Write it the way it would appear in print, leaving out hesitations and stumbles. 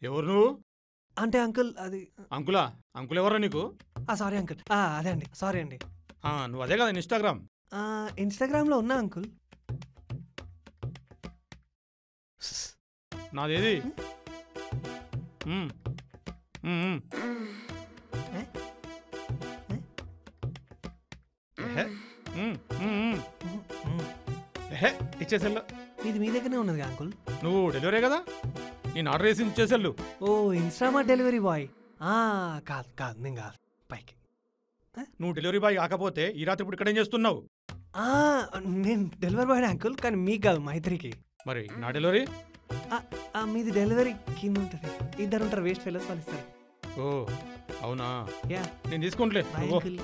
ఎవరు నువ్వు? అంటే అంకుల్ అది అంకులా? అంకుల్ ఎవరా నీకు? Sorry uncle. అదే అండి, సారీ అండి. నువ్వు అదే కదా ఇన్స్టాగ్రామ్? ఇన్స్టాగ్రామ్లో ఉన్నా అంకుల్. నాదేది? ఇచ్చేసెళ్ళు. ఇది మీ దగ్గరనే ఉన్నది అంకుల్. నువ్వు డెలివరీ కదా, నేను ఆర్డర్ చేసి ఇచ్చేసెళ్ళు. ఓ ఇన్స్టామార్ట్ డెలివరీ బాయ్. కాదు కాదు, నేను కాదు. పైకి నువ్వు డెలివరీ బాయ్ కాకపోతే ఈ రాత్రి ఇప్పుడు ఇక్కడేం చేస్తున్నావు? నేను డెలివరీ బాయ్ అంకుల్, కానీ మీకు కాదు, మా ఇద్దరికి. మరి నా డెలివరీ? మీది డెలివరీ కింద ఉంటుంది. ఇద్దరు ఉంటారు వేస్ట్ ఫెలోస్, వాళ్ళు ఇస్తారు. ఓ అవునా? యా, నేను తీసుకుంటలే. Bye uncle.